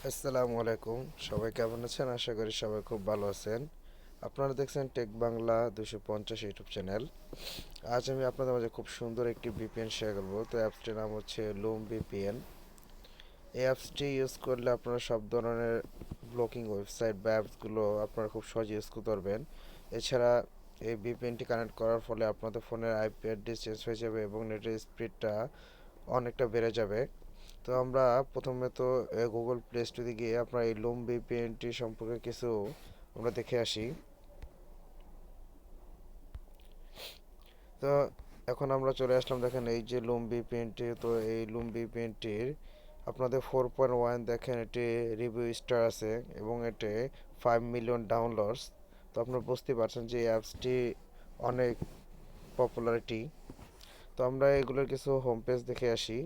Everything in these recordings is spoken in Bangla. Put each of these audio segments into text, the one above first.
আসসালামু আলাইকুম। সবাই কেমন আছেন? আশা করি সবাই খুব ভালো আছেন। আপনারা দেখছেন টেক বাংলা 250 ইউটিউব চ্যানেল। আজ আমি আপনাদের মাঝে খুব সুন্দর একটি ভিপিএন শেয়ার করব। তো অ্যাপসটির নাম হচ্ছে লুম ভিপিএন। এই অ্যাপসটি ইউজ করলে আপনারা সব ধরনের ব্লকিং ওয়েবসাইট বা অ্যাপসগুলো আপনারা খুব সহজে ইউজ করতে পারবেন। এছাড়া এই ভিপিএনটি কানেক্ট করার ফলে আপনাদের ফোনের আইপি অ্যাড্রেস চেঞ্জ হয়ে যাবে এবং নেটের স্পিডটা অনেকটা বেড়ে যাবে। তো আমরা প্রথমে তো গুগল প্লে স্টোরে গিয়ে আপনার এই লুম ভিপিএনটি সম্পর্কে কিছু আমরা দেখে আসি। তো এখন আমরা চলে আসলাম, দেখেন এই যে লুম ভিপিএনটি। তো এই লুম ভিপিএনটির আপনাদের 4.1 দেখেন এটি রিভিউ স্টার আছে এবং এতে 5 মিলিয়ন ডাউনলোডস। তো আপনারা বুঝতে পারছেন যে এই অ্যাপসটি অনেক পপুলারিটি। তো আমরা এগুলোর কিছু হোম পেজ দেখে আসি।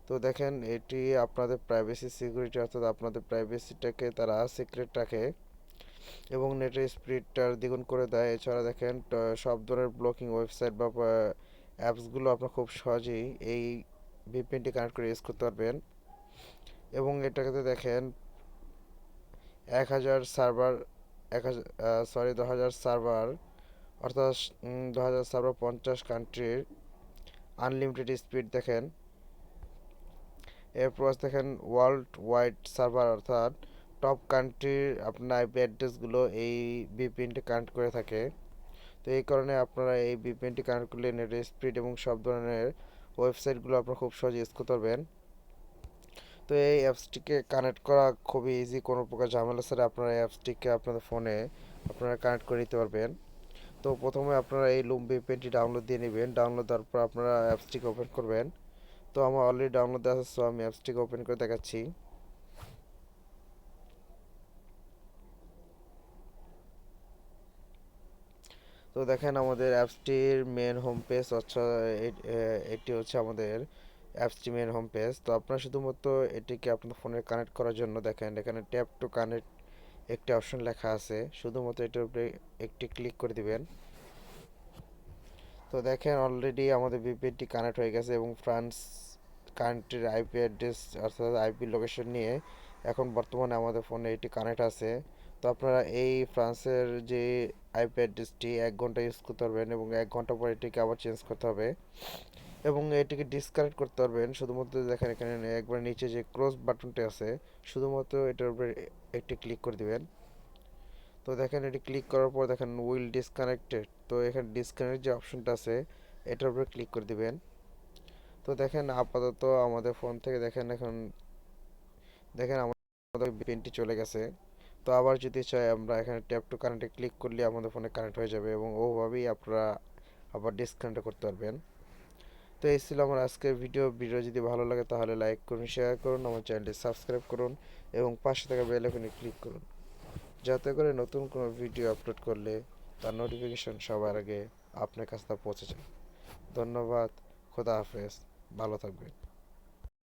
তো দেখেন এটি আপনাদের প্রাইভেসি সিকিউরিটি, অর্থাৎ আপনাদের প্রাইভেসিটাকে তারা সিক্রেট রাখে এবং নেটের স্পিডটা দ্বিগুণ করে দেয়। এছাড়া দেখেন সব ধরনের ব্লকিং ওয়েবসাইট বা অ্যাপসগুলো আপনার খুব সহজেই এই ভিপিএনটি কানেক্ট করে ইউজ করতে পারবেন। এবং এটাকে দেখেন 1,000 সার্ভার, 10,000 সার্ভার, অর্থাৎ 10,000 সার্ভার 50 কান্ট্রির আনলিমিটেড স্পিড দেখেন। এরপর দেখেন ওয়ার্ল্ড ওয়াইড সার্ভার, অর্থাৎ টপ কান্ট্রির আপনার আইপি অ্যাড্রেসগুলো এই ভিপিএনটি কানেক্ট করে থাকে। তো এই কারণে আপনারা এই ভিপিএনটি কানেক্ট করলে নেটের স্পিড এবং সব ধরনের ওয়েবসাইটগুলো আপনারা খুব সহজে ইউজ করতে পারবেন। তো এই অ্যাপসটিকে কানেক্ট করা খুবই ইজি, কোনো প্রকার ঝামেলা ছাড়া আপনারা এই অ্যাপসটিকে আপনাদের ফোনে আপনারা কানেক্ট করে নিতে পারবেন। তো প্রথমে আপনারা এই লুম ভিপিএনটি ডাউনলোড দিয়ে নেবেন। ডাউনলোড দেওয়ার পর আপনারা অ্যাপসটিকে ওপেন করবেন। তো আমার অলরেডি ডাউনলোড আছে, সো আমি অ্যাপসটিকে ওপেন করে দেখাচ্ছি। তো দেখেন আমাদের অ্যাপসটির মেন হোম পেজ, আচ্ছা এটি হচ্ছে আমাদের অ্যাপসটি মেন হোম পেজ। তো আপনারা শুধুমাত্র এটিকে আপনার ফোনে কানেক্ট করার জন্য দেখেন এখানে ট্যাপ টু কানেক্ট একটি অপশন লেখা আছে, শুধুমাত্র এটার উপরে একটি ক্লিক করে দিবেন। তো দেখেন অলরেডি আমাদের ভিপিএনটি কানেক্ট হয়ে গেছে এবং ফ্রান্স কান্ট্রির আইপি অ্যাড্রেস, অর্থাৎ আইপি লোকেশন নিয়ে এখন বর্তমানে আমাদের ফোনে এটি কানেক্ট আছে। তো আপনারা এই ফ্রান্সের যে আইপি অ্যাড্রেসটি 1 ঘন্টা ইউজ করতে পারবেন এবং 1 ঘন্টা পর এটিকে আবার চেঞ্জ করতে হবে এবং এটিকে ডিসকানেক্ট করতে পারবেন শুধুমাত্র দেখেন এখানে একবার নিচে যে ক্লোজ বাটনটি আছে, শুধুমাত্র এটার উপরে একটি ক্লিক করে দিবেন। তো দেখেন এটি ক্লিক করার পর দেখেন উইল ডিসকানেক্টেড, তো এখানে ডিসকানেক্ট যে অপশনটা আছে এটার উপরে ক্লিক করে দিবেন। তো দেখেন আপাতত আমাদের ফোন থেকে দেখেন এখন দেখেন আমাদের ভিপিএনটি চলে গেছে। তো আবার যদি চাই আমরা এখানে ট্যাপ টু কানেক্টে ক্লিক করলে আমাদের ফোনে কানেক্ট হয়ে যাবে এবং ওভাবেই আপনারা আবার ডিসকানেক্ট করতে পারবেন। তো এই ছিল আমার আজকের ভিডিও যদি ভালো লাগে তাহলে লাইক করুন, শেয়ার করুন, আমার চ্যানেলটি সাবস্ক্রাইব করুন এবং পাশে থাকা বেল আইকনে ক্লিক করুন, যাতে করে নতুন কোনো ভিডিও আপলোড করলে তার নোটিফিকেশন সবার আগে আপনার কাছে পৌঁছে যায়। ধন্যবাদ। খোদা হাফেজ। ভালো থাকবেন।